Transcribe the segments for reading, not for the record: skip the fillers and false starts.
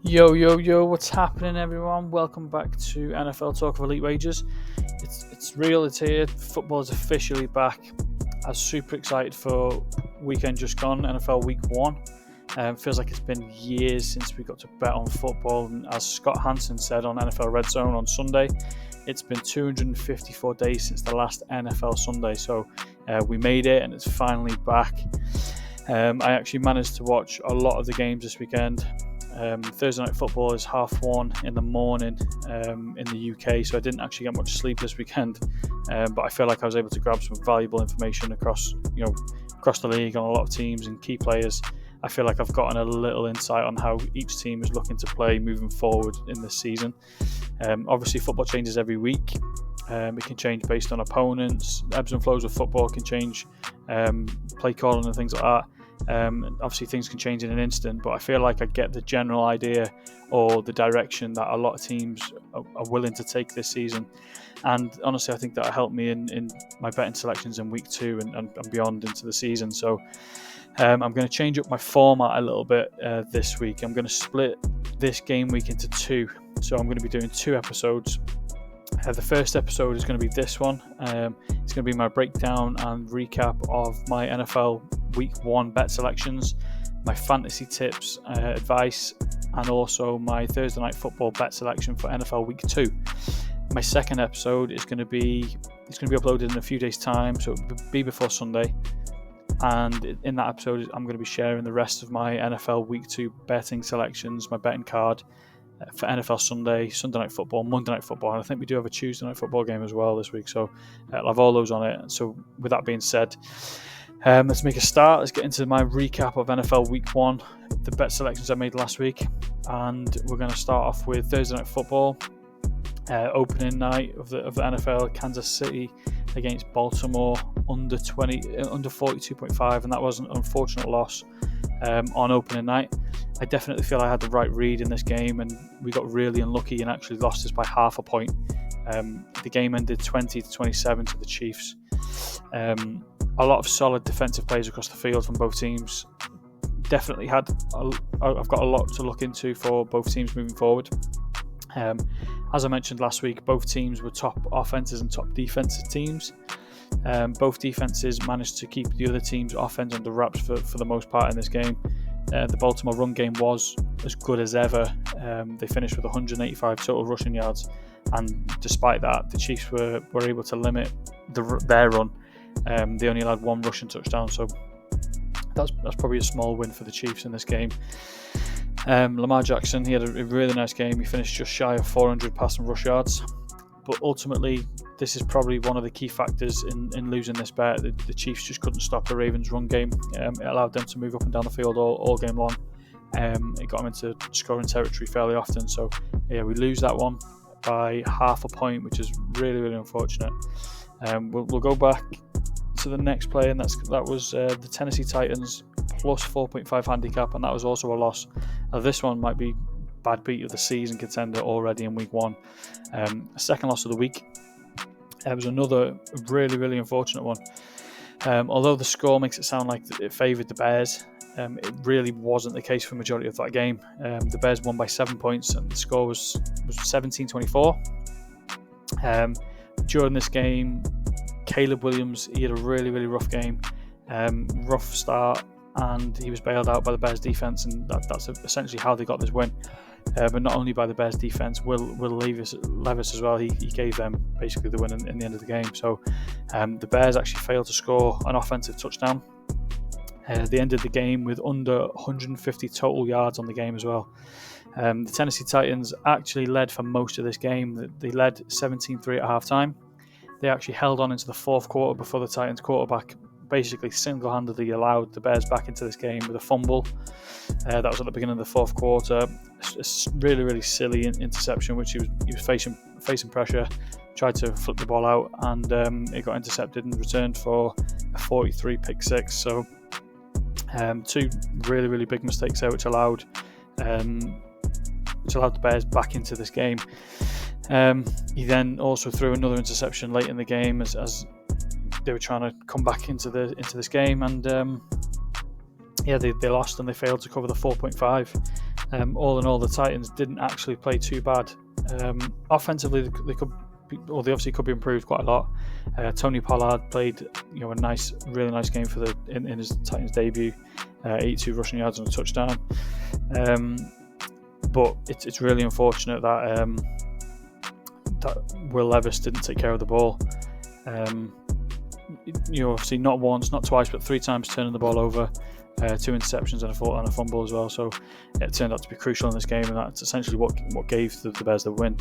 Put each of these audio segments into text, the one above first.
Yo, what's happening, everyone? Welcome back to NFL Talk of Elite Wages. It's real, it's here. Football is officially back. I was super excited for weekend just gone, NFL Week 1. Feels like it's been years since we got to bet on football. And as Scott Hansen said on NFL Red Zone on Sunday, it's been 254 days since the last NFL Sunday. So we made it and it's finally back. I actually managed to watch a lot of the games this weekend. Thursday night football is 1:30 in the morning in the UK, so I didn't actually get much sleep this weekend, but I feel like I was able to grab some valuable information across the league on a lot of teams and key players. I feel like I've gotten a little insight on how each team is looking to play moving forward in this season. Obviously football changes every week. It can change based on opponents. Ebbs and flows of football can change play calling and things like that. Obviously things can change in an instant, but I feel like I get the general idea or the direction that a lot of teams are willing to take this season, and honestly I think that helped me in my betting selections in week 2 and beyond into the season. So I'm going to change up my format a little bit this week. I'm going to split this game week into 2, so I'm going to be doing 2 episodes. The first episode is going to be this one. It's going to be my breakdown and recap of my NFL Week 1 bet selections, my fantasy tips, advice, and also my Thursday night football bet selection for NFL Week 2. My second episode is going to be uploaded in a few days' time, so it'll be before Sunday. And in that episode, I'm going to be sharing the rest of my NFL Week 2 betting selections, my betting card for NFL Sunday, Sunday night football, Monday night football, and I think we do have a Tuesday night football game as well this week, so I'll have all those on it. So with that being said, let's make a start. Let's get into my recap of NFL Week 1, the bet selections I made last week, and we're going to start off with Thursday night football, opening night of the NFL, Kansas City against Baltimore, under 42.5, and that was an unfortunate loss on opening night. I definitely feel I had the right read in this game, and we got really unlucky and actually lost this by half a point. The game ended 20-27 to the Chiefs. A lot of solid defensive plays across the field from both teams. Definitely I've got a lot to look into for both teams moving forward. As I mentioned last week, both teams were top offenses and top defensive teams. Both defenses managed to keep the other team's offense under wraps for the most part in this game. The Baltimore run game was as good as ever. They finished with 185 total rushing yards, and despite that, the Chiefs were able to limit their run. They only had 1 rushing touchdown, so that's probably a small win for the Chiefs in this game. Lamar Jackson, he had a really nice game. He finished just shy of 400 pass and rush yards, but ultimately this is probably one of the key factors in losing this bet. The Chiefs just couldn't stop the Ravens' run game. It allowed them to move up and down the field all game long. It got them into scoring territory fairly often. So yeah, we lose that one by half a point, which is really, really unfortunate. We'll go back to the next play, and that was the Tennessee Titans plus 4.5 handicap, and that was also a loss. Now this one might be bad beat of the season contender already in week 1. Second loss of the week. It was another really, really unfortunate one. Although the score makes it sound like it favoured the Bears, it really wasn't the case for the majority of that game. The Bears won by 7 points, and the score was 17-24. During this game, Caleb Williams, he had a really, really rough game, rough start, and he was bailed out by the Bears defense, and that's essentially how they got this win. But not only by the Bears defense, Will Levis as well, he gave them basically the win in the end of the game. So the Bears actually failed to score an offensive touchdown. They ended the game with under 150 total yards on the game as well. The Tennessee Titans actually led for most of this game. They led 17-3 at halftime. They actually held on into the fourth quarter before the Titans quarterback basically single-handedly allowed the Bears back into this game with a fumble. That was at the beginning of the fourth quarter. A really, really silly interception, which he was facing pressure, tried to flip the ball out, and it got intercepted and returned for a 43 pick six. So 2 really, really big mistakes there, which allowed the Bears back into this game. He then also threw another interception late in the game as they were trying to come back into this game, and they lost and they failed to cover the 4.5. All in all, the Titans didn't actually play too bad. Offensively, they obviously could be improved quite a lot. Tony Pollard played, a really nice game in his Titans debut. 82 rushing yards and a touchdown. But it's really unfortunate that Will Levis didn't take care of the ball. Obviously not once, not twice, but 3 times turning the ball over. 2 interceptions and a fumble as well. So it turned out to be crucial in this game, and that's essentially what gave the Bears the win.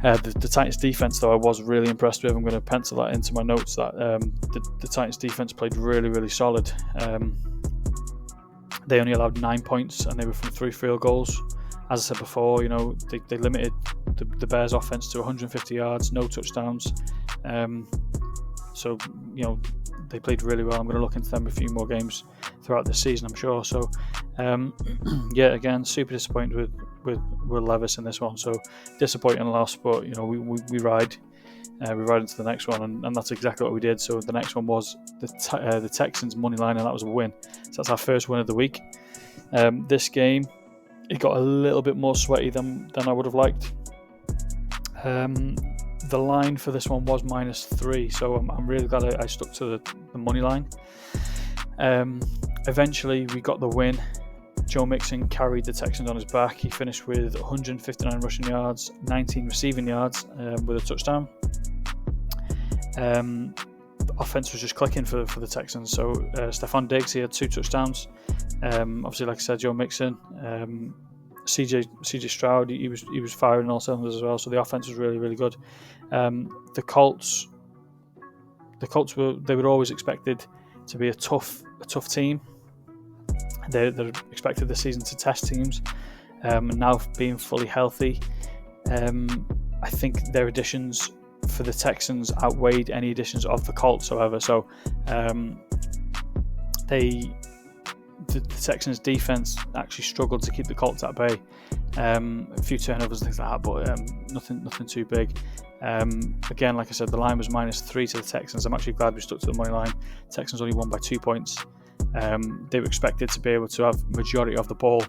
The Titans defense, though, I was really impressed with. I'm going to pencil that into my notes that the Titans defense played really, really solid. They only allowed 9 points, and they were from 3 field goals. As I said before, they limited the Bears offense to 150 yards, no touchdowns. So they played really well. I'm going to look into them a few more games throughout the season, I'm sure. So again, super disappointed with Will Levis in this one. So disappointing loss, but we ride into the next one, and that's exactly what we did. So the next one was the Texans money line, and that was a win. So that's our first win of the week. This game, it got a little bit more sweaty than I would have liked. The line for this one was -3, so I'm really glad I stuck to the money line. Eventually, we got the win. Joe Mixon carried the Texans on his back. He finished with 159 rushing yards, 19 receiving yards with a touchdown. The offense was just clicking for the Texans. So Stephon Diggs, he had 2 touchdowns. Obviously, like I said, Joe Mixon, CJ Stroud, he was firing all cylinders as well. So the offense was really, really good. The Colts were always expected to be a tough team. They're expected this season to test teams, and now being fully healthy, I think their additions for the Texans outweighed any additions of the Colts. However, so the Texans defense actually struggled to keep the Colts at bay. A few turnovers and things like that, but nothing too big. Again, like I said, the line was -3 to the Texans. I'm actually glad we stuck to the money line. Texans only won by 2 points. They were expected to be able to have majority of the ball,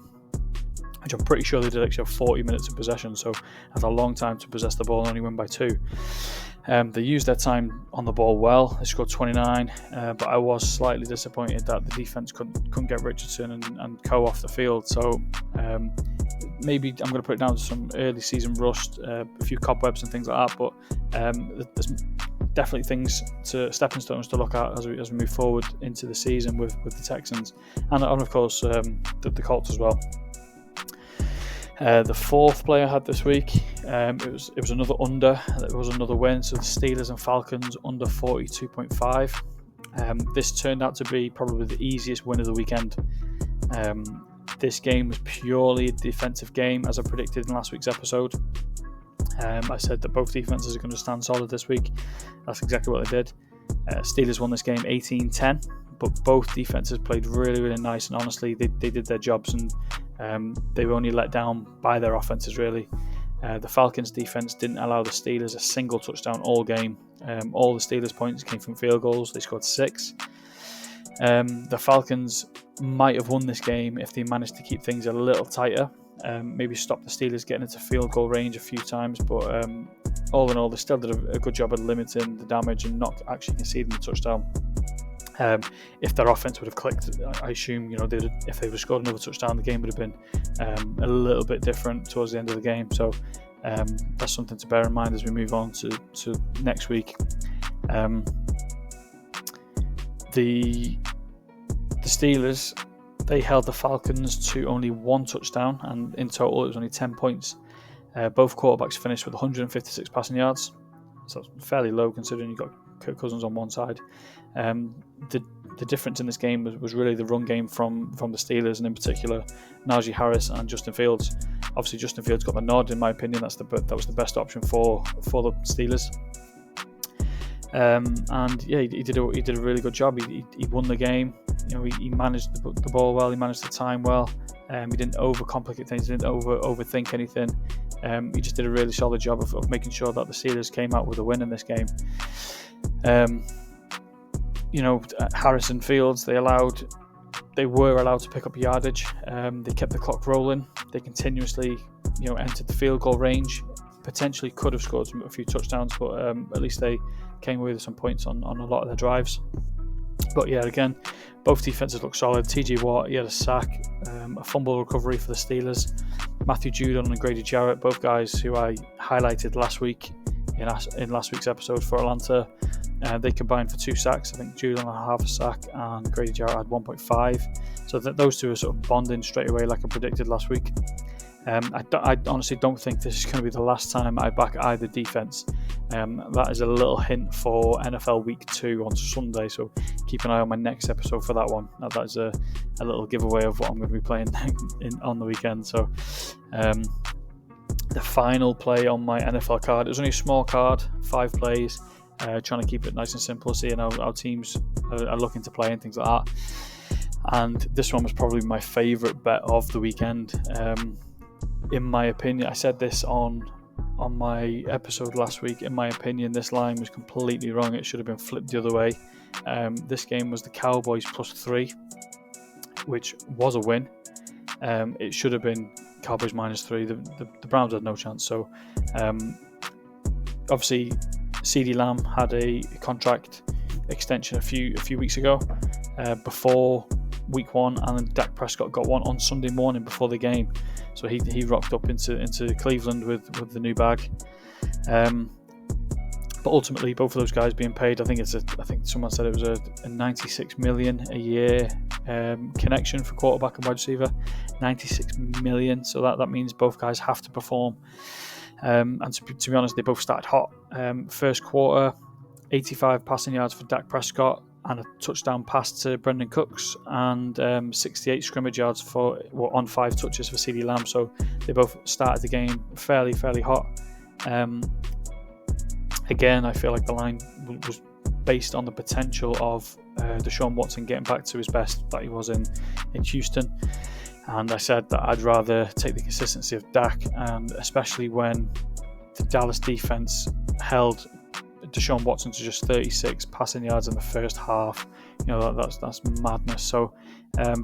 which I'm pretty sure they did actually have 40 minutes of possession, so that's a long time to possess the ball and only win by 2. They used their time on the ball well. They scored 29, but I was slightly disappointed that the defense couldn't get Richardson and Co off the field. So maybe I'm going to put it down to some early season rust, a few cobwebs and things like that. But there's definitely stepping stones to look at as we move forward into the season with the Texans and of course the Colts as well. The fourth play I had this week, it was another under. It was another win. So the Steelers and Falcons under 42.5. This turned out to be probably the easiest win of the weekend. This game was purely a defensive game, as I predicted in last week's episode. I said that both defenses are going to stand solid this week. That's exactly what they did. Steelers won this game 18-10, but both defenses played really, really nice, and honestly, they did their jobs, and they were only let down by their offenses, really. The Falcons defense didn't allow the Steelers a single touchdown all game. All the Steelers' points came from field goals. They scored 6. The Falcons might have won this game if they managed to keep things a little tighter. Maybe stop the Steelers getting into field goal range a few times, but all in all, they still did a good job at limiting the damage and not actually conceding the touchdown. If their offense would have clicked, I assume if they would have scored another touchdown, the game would have been a little bit different towards the end of the game. So that's something to bear in mind as we move on to next week. The Steelers, they held the Falcons to only 1 touchdown, and in total it was only 10 points. Both quarterbacks finished with 156 passing yards, so that's fairly low considering you've got Kirk Cousins on one side. The difference in this game was really the run game from the Steelers, and in particular Najee Harris and Justin Fields. Obviously Justin Fields got the nod, in my opinion. That was the best option for the Steelers. He did a really good job. He won the game. He managed the ball well. He managed the time well. He didn't overcomplicate things. He didn't overthink anything. He just did a really solid job of making sure that the Steelers came out with a win in this game. Harrison Fields, they were allowed to pick up yardage. They kept the clock rolling. They continuously, entered the field goal range. Potentially could have scored a few touchdowns, but at least they came away with some points on a lot of their drives. But yeah, again, both defenses look solid. TJ Watt, he had a sack, a fumble recovery for the Steelers. Matthew Judon and Grady Jarrett, both guys who I highlighted last week in last week's episode for Atlanta. They combined for 2 sacks. I think Judon had half a sack and Grady Jarrett had 1.5. So those two are sort of bonding straight away like I predicted last week. I honestly don't think this is going to be the last time I back either defense. That is a little hint for NFL Week 2 on Sunday, so keep an eye on my next episode for that one. That is a little giveaway of what I'm going to be playing on the weekend. So the final play on my NFL card, it was only a small card, 5 plays, trying to keep it nice and simple, seeing how teams are looking to play and things like that. And this one was probably my favourite bet of the weekend. In my opinion, I said this on my episode last week. In my opinion, this line was completely wrong. It should have been flipped the other way. This game was the Cowboys +3, which was a win. It should have been Cowboys -3. The Browns had no chance. So obviously, CeeDee Lamb had a contract extension a few weeks ago before Week 1, and then Dak Prescott got one on Sunday morning before the game. So he rocked up into Cleveland with the new bag. But ultimately, both of those guys being paid, I think someone said it was a $96 million a year connection for quarterback and wide receiver. $96 million. So that means both guys have to perform. And to be honest, they both started hot. First quarter, 85 passing yards for Dak Prescott and a touchdown pass to Brendan Cooks, and 68 scrimmage yards on 5 touches for CeeDee Lamb. So they both started the game fairly hot. Again, I feel like the line was based on the potential of Deshaun Watson getting back to his best that he was in Houston. And I said that I'd rather take the consistency of Dak, and especially when the Dallas defense held Deshaun Watson to just 36 passing yards in the first half. That's madness. So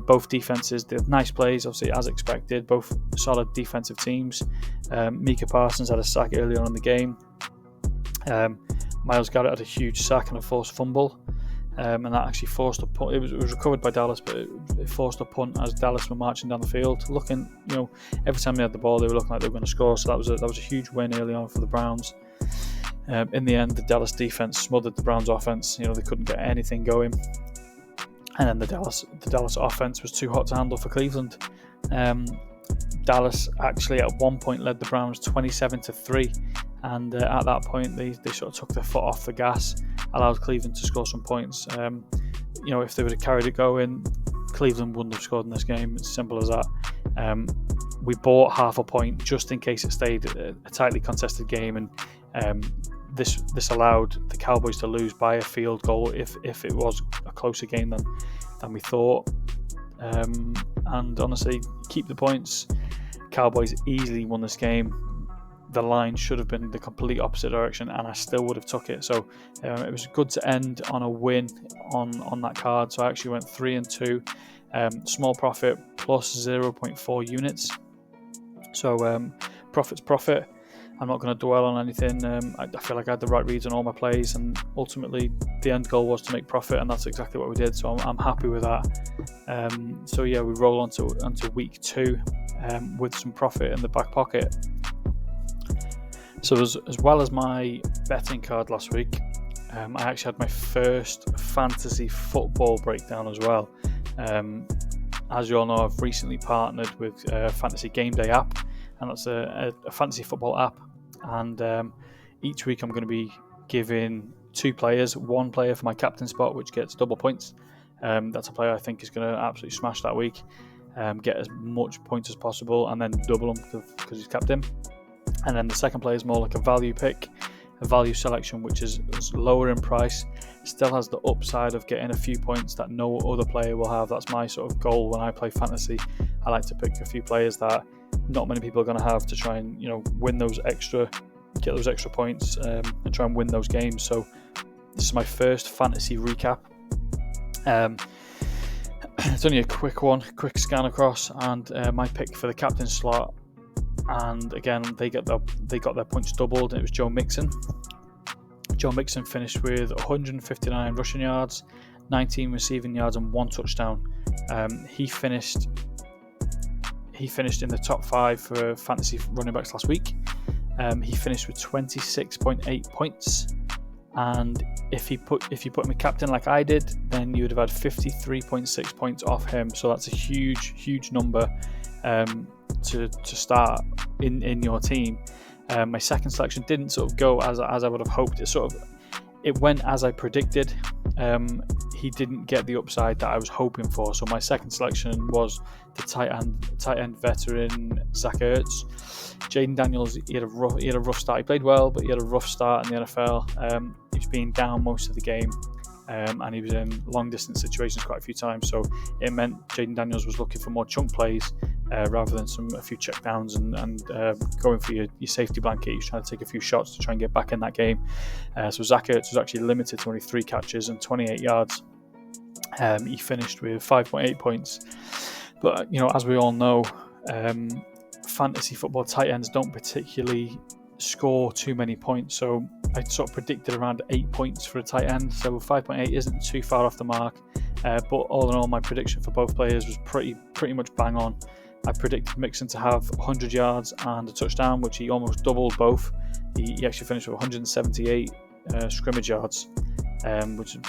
both defenses did nice plays, obviously as expected. Both solid defensive teams. Micah Parsons had a sack early on in the game. Myles Garrett had a huge sack and a forced fumble, and that actually forced a punt. It was recovered by Dallas, but it forced a punt as Dallas were marching down the field. Looking, every time they had the ball, they were looking like they were going to score. So that was a huge win early on for the Browns. In the end, the Dallas defense smothered the Browns offense. They couldn't get anything going, and then the Dallas offense was too hot to handle for Cleveland. Dallas actually at one point led the Browns 27-3, and at that point they sort of took their foot off the gas, allowed Cleveland to score some points. If they would have carried it going, Cleveland wouldn't have scored in this game. It's simple as that. We bought half a point just in case it stayed a tightly contested game, and this allowed the Cowboys to lose by a field goal if it was a closer game than we thought. And honestly, keep the points. Cowboys easily won this game. The line should have been the complete opposite direction, and I still would have took it. So it was good to end on a win on that card. So I actually went 3-2, small profit plus 0.4 units. So profit's profit. I'm not going to dwell on anything. I feel like I had the right reads on all my plays, and ultimately the end goal was to make profit, and that's exactly what we did. So I'm happy with that. So yeah, we roll onto week 2 with some profit in the back pocket. So as well as my betting card last week, I actually had my first fantasy football breakdown as well. As you all know, I've recently partnered with Fantasy Game Day app, and that's a fantasy football app. And each week I'm going to be giving 2 players, 1 player for my captain spot, which gets double points. That's a player I think is going to absolutely smash that week, get as much points as possible, and then double them because he's captain. And then the second player is more like a value pick, a value selection, which is lower in price, still has the upside of getting a few points that no other player will have. That's my sort of goal when I play fantasy. I like to pick a few players that not many people are going to have to try and get those extra points and try and win those games. So this is my first fantasy recap. It's only a quick scan across, and my pick for the captain slot. And again, they got their points doubled, and it was Joe Mixon. Joe Mixon finished with 159 rushing yards, 19 receiving yards, and 1 touchdown. He finished in the top 5 for fantasy running backs last week. He finished with 26.8 points, and if you put him a captain like I did, then you would have had 53.6 points off him. So that's a huge number to start in your team. My second selection didn't sort of go as I would have hoped. It went as I predicted. He didn't get the upside that I was hoping for. So my second selection was the tight end veteran Zach Ertz. Jaden Daniels, he had a rough start. He played well, but he had a rough start in the NFL. He was being down most of the game, and he was in long distance situations quite a few times. So it meant Jaden Daniels was looking for more chunk plays rather than a few check downs and going for your safety blanket. He was trying to take a few shots to try and get back in that game. So Zach Ertz was actually limited to only 3 catches and 28 yards. He finished with 5.8 points. But as we all know, fantasy football tight ends don't particularly score too many points. So I sort of predicted around 8 points for a tight end. So 5.8 isn't too far off the mark. But all in all, my prediction for both players was pretty much bang on. I predicted Mixon to have 100 yards and a touchdown, which he almost doubled both. He actually finished with 178 scrimmage yards, which is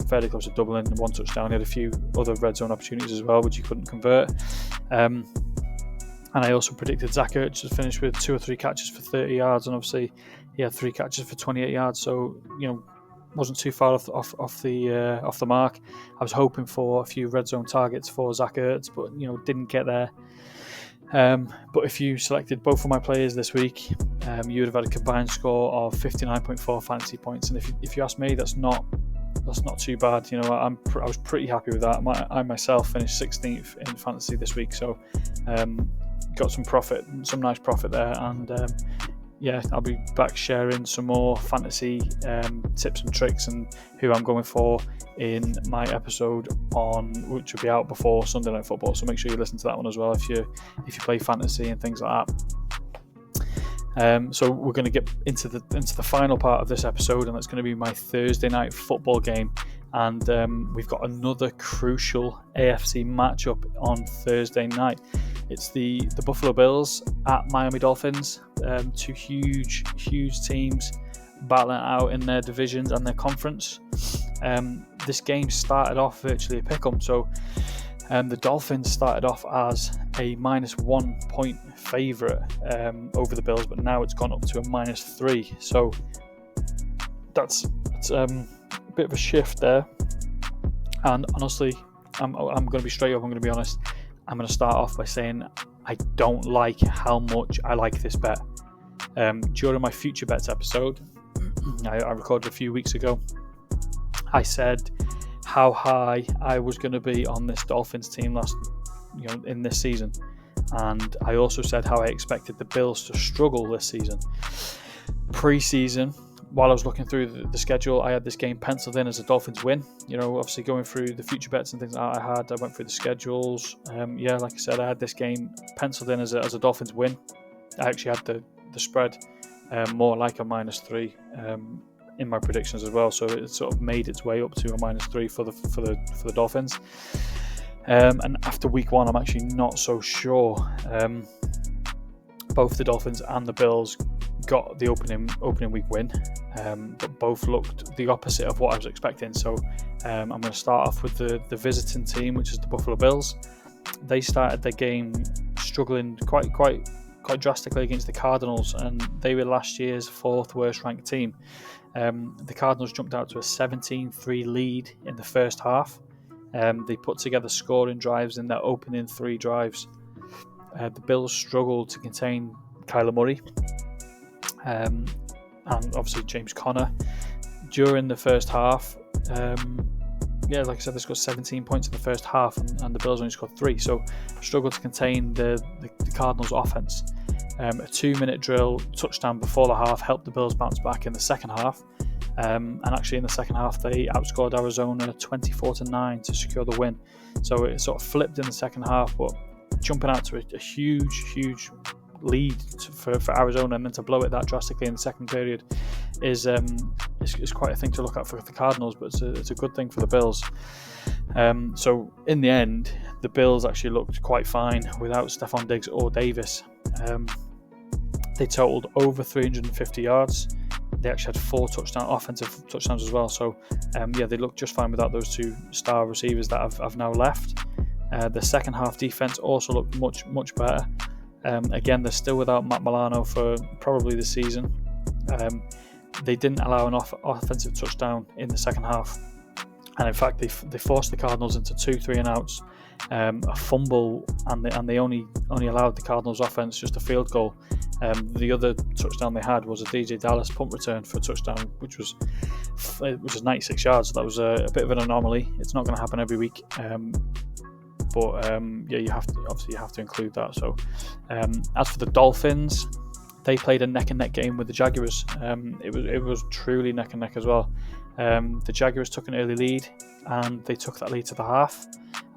fairly close to doubling, 1 touchdown. He had a few other red zone opportunities as well, which he couldn't convert. And I also predicted Zach Ertz to finish with 2 or 3 catches for 30 yards, and obviously he had 3 catches for 28 yards. So wasn't too far off the mark. I was hoping for a few red zone targets for Zach Ertz, but didn't get there. But if you selected both of my players this week, you would have had a combined score of 59.4 fantasy points. And if you ask me, that's not too bad. I was pretty happy with that. I myself finished 16th in fantasy this week, so got some nice profit there. And I'll be back sharing some more fantasy tips and tricks and who I'm going for in my episode which will be out before Sunday Night Football. So make sure you listen to that one as well if you play fantasy and things like that. So we're going to get into the final part of this episode, and that's going to be my Thursday Night Football game. And we've got another crucial AFC matchup on Thursday night. It's the Buffalo Bills at Miami Dolphins. 2 huge teams battling out in their divisions and their conference. This game started off virtually a pick-em. So the Dolphins started off as a -1 point favourite over the Bills, but now it's gone up to a -3. So that's a bit of a shift there. And honestly, I'm going to be straight up. I'm going to be honest. I'm going to start off by saying I don't like how much I like this bet. During my future bets episode, I recorded a few weeks ago, I said how high I was going to be on this Dolphins team in this season, and I also said how I expected the Bills to struggle this season. Pre-season, while I was looking through the schedule, I had this game penciled in as a Dolphins win. Obviously going through the future bets and things like that I went through the schedules. Like I said, I had this game penciled in as a Dolphins win. I actually had the spread more like a -3 in my predictions as well. So it sort of made its way up to a -3 for the Dolphins. And after week 1, I'm actually not so sure. Both the Dolphins and the Bills got the opening week win, but both looked the opposite of what I was expecting. So I'm going to start off with the visiting team, which is the Buffalo Bills. They started their game struggling quite drastically against the Cardinals, and they were last year's 4th worst ranked team. The Cardinals jumped out to a 17-3 lead in the first half. They put together scoring drives in their opening 3 drives. The Bills struggled to contain Kyler Murray and obviously James Conner during the first half. Like I said, they scored 17 points in the first half, and the Bills only scored 3. So struggled to contain the Cardinals' offense. A 2-minute drill touchdown before the half helped the Bills bounce back in the second half. And actually in the second half they outscored Arizona 24-9 to secure the win. So it sort of flipped in the second half, but jumping out to a huge lead for Arizona, and then to blow it that drastically in the second period is quite a thing to look at for the Cardinals, but it's a good thing for the Bills. So in the end, the Bills actually looked quite fine without Stephon Diggs or Davis. They totaled over 350 yards. They actually had 4 offensive touchdowns as well. So they looked just fine without those 2 star receivers that have now left. The second half defense also looked much better. Again, they're still without Matt Milano for probably the season. They didn't allow an offensive touchdown in the second half, and in fact they forced the Cardinals into 2 3-and-outs, a fumble, and they only allowed the Cardinals offense just a field goal. The other touchdown they had was a DJ Dallas punt return for a touchdown, which was 96 yards. So that was a bit of an anomaly. It's not going to happen every week. But you have to include that. So as for the Dolphins, they played a neck and neck game with the Jaguars. It was truly neck and neck as well. The Jaguars took an early lead, and they took that lead to the half,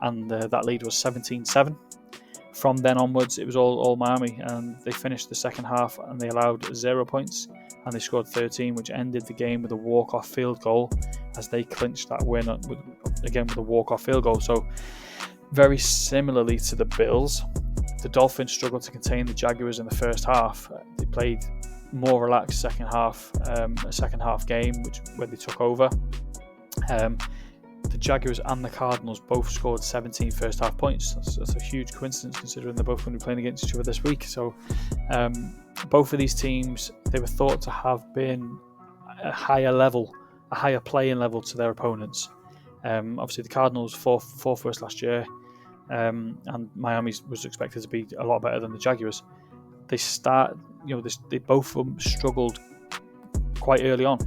and that lead was 17-7. From then onwards, it was all Miami, and they finished the second half and they allowed 0 points, and they scored 13, which ended the game with a walk-off field goal as they clinched that win with a walk-off field goal. So very similarly to the Bills, the Dolphins struggled to contain the Jaguars in the first half. They played more relaxed a second half game, where they took over. The Jaguars and the Cardinals both scored 17 first half points. That's a huge coincidence considering they're both going to be playing against each other this week. So both of these teams, they were thought to have been a higher playing level to their opponents. Obviously the Cardinals fourth worst last year, and Miami was expected to be a lot better than the Jaguars. They both of them struggled quite early on.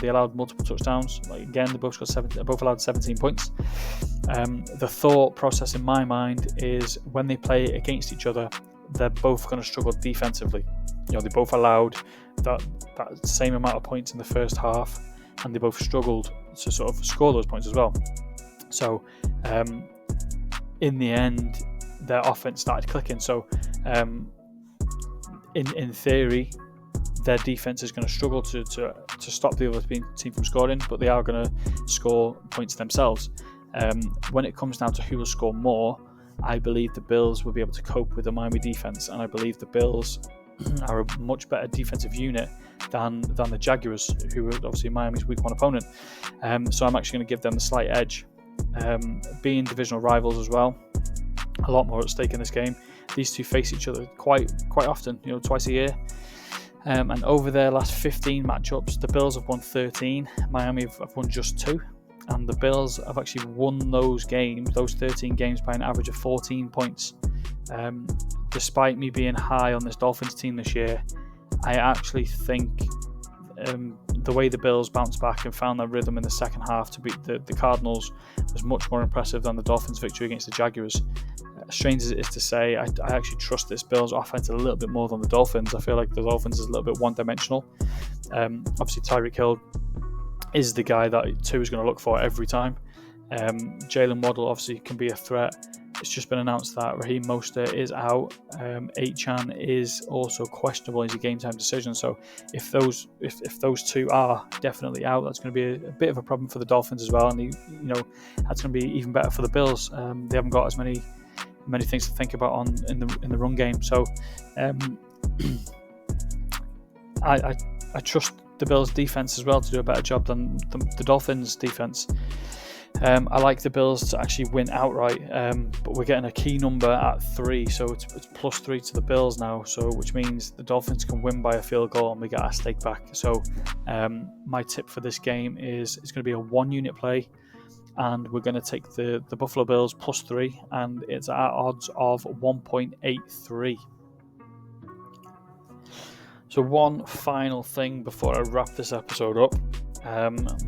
They allowed multiple touchdowns. Again, they both allowed 17 points. The thought process in my mind is when they play against each other, they're both going to struggle defensively. They both allowed that same amount of points in the first half, and they both struggled to sort of score those points as well. So in the end, their offense started clicking. So in theory, their defense is going to struggle to stop the other team from scoring, but they are going to score points themselves. When it comes down to who will score more, I believe the Bills will be able to cope with the Miami defense, and I believe the Bills are a much better defensive unit than the Jaguars, who are obviously Miami's week 1 opponent. So I'm actually going to give them the slight edge. Being divisional rivals as well, a lot more at stake in this game. These two face each other quite often, twice a year. And over their last 15 matchups, the Bills have won 13, Miami have won just 2, and the Bills have actually won those 13 games, by an average of 14 points. Despite me being high on this Dolphins team this year, I actually think the way the Bills bounced back and found their rhythm in the second half to beat the Cardinals was much more impressive than the Dolphins' victory against the Jaguars. Strange as it is to say, I actually trust this Bills offense a little bit more than the Dolphins. I feel like the Dolphins is a little bit one-dimensional. Obviously, Tyreek Hill is the guy that Tua is going to look for every time. Jalen Waddle obviously can be a threat. It's just been announced that Raheem Mostert is out. Achane is also questionable. He's a game-time decision. So if those two are definitely out, that's going to be a bit of a problem for the Dolphins as well. And that's going to be even better for the Bills. They haven't got as many things to think about in the run game. So I trust the Bills defense as well to do a better job than the Dolphins defense. I like the Bills to actually win outright, but we're getting a key number at 3, so it's +3 to the Bills now, so which means the Dolphins can win by a field goal and we get our stake back. So my tip for this game is it's going to be a 1-unit play, and we're going to take the Buffalo Bills +3, and it's at odds of 1.83. So one final thing before I wrap this episode up.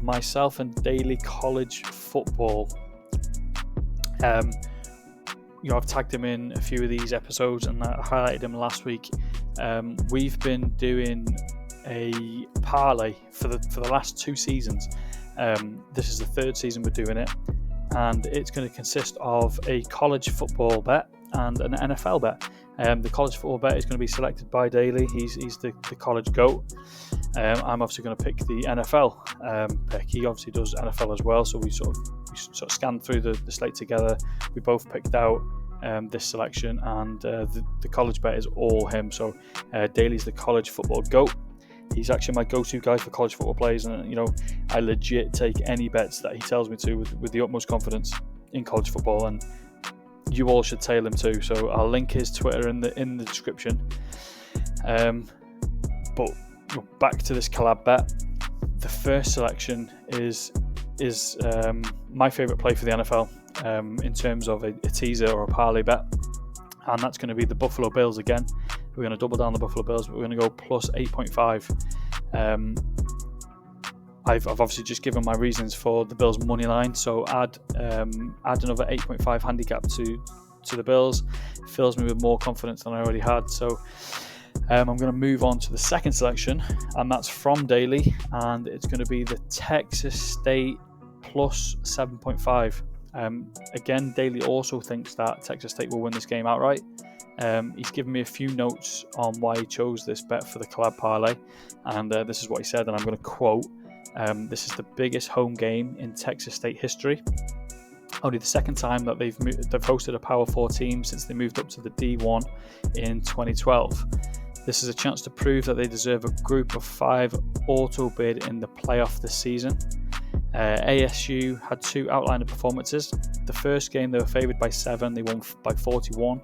Myself and Daily College Football. I've tagged him in a few of these episodes, and I highlighted him last week. We've been doing a parlay for the last 2 seasons. This is the 3rd season we're doing it, and it's going to consist of a college football bet and an NFL bet. The college football bet is going to be selected by Daily. He's the college GOAT. I'm obviously going to pick the NFL pick. He obviously does NFL as well, so we sort of scanned through the slate together. We both picked out this selection, and the college bet is all him. So Daily's the college football GOAT. He's actually my go-to guy for college football plays, and I legit take any bets that he tells me to with the utmost confidence in college football, and you all should tail him too. So I'll link his Twitter in the description. But back to this collab bet. The first selection is my favourite play for the NFL in terms of a teaser or a parlay bet, and that's going to be the Buffalo Bills again. We're going to double down the Buffalo Bills, but we're going to go plus 8.5. I've obviously just given my reasons for the Bills money line, so add another 8.5 handicap to the Bills. It fills me with more confidence than I already had. So I'm going to move on to the second selection, and that's from Daily, and it's going to be the Texas State plus 7.5. Again, Daily also thinks that Texas State will win this game outright. He's given me a few notes on why he chose this bet for the collab parlay, and this is what he said, and I'm going to quote, this is the biggest home game in Texas State history. Only the second time that they've hosted a Power 4 team since they moved up to the D1 in 2012. This is a chance to prove that they deserve a group of 5 auto bid in the playoff this season. ASU had 2 outliner performances. The first game they were favoured by 7, they won by 41.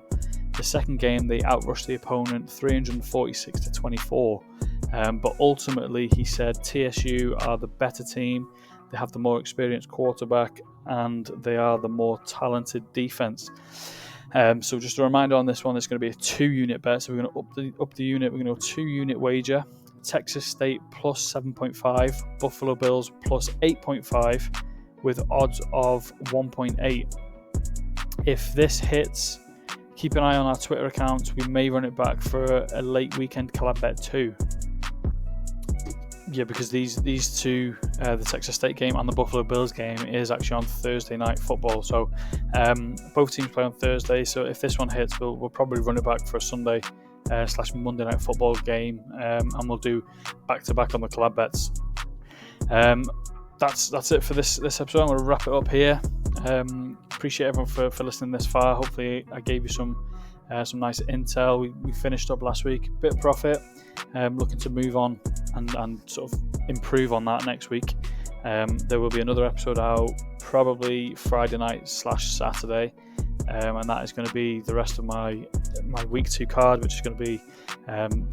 The second game they outrushed the opponent 346 to 24. But ultimately, he said TSU are the better team. They have the more experienced quarterback, and they are the more talented defense. So just a reminder on this one, it's going to be a 2-unit bet. So we're going to up the unit. We're going to go 2-unit wager. Texas State plus 7.5, Buffalo Bills plus 8.5 with odds of 1.8. If this hits, keep an eye on our Twitter accounts. We may run it back for a late weekend collab bet too. Yeah, because these two, the Texas State game and the Buffalo Bills game, is actually on Thursday night football. So both teams play on Thursday. So if this one hits, we'll probably run it back for a Sunday / Monday night football game, and we'll do back-to-back on the collab bets. That's it for this episode. I'm going to wrap it up here. Appreciate everyone for listening this far. Hopefully I gave you some nice intel. We finished up last week, bit of profit, looking to move on and sort of improve on that next week. There will be another episode out probably Friday night / Saturday, and that is going to be the rest of my week 2 card, which is going to be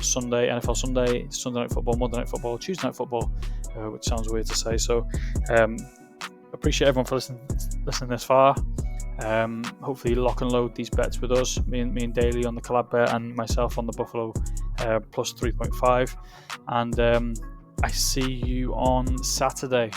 Sunday, NFL Sunday, Sunday night football, Monday night football, Tuesday night football, which sounds weird to say. So appreciate everyone for listening this far. Hopefully lock and load these bets with us, me and Daily on the collab bet, and myself on the Buffalo plus 3.5, and I see you on Saturday.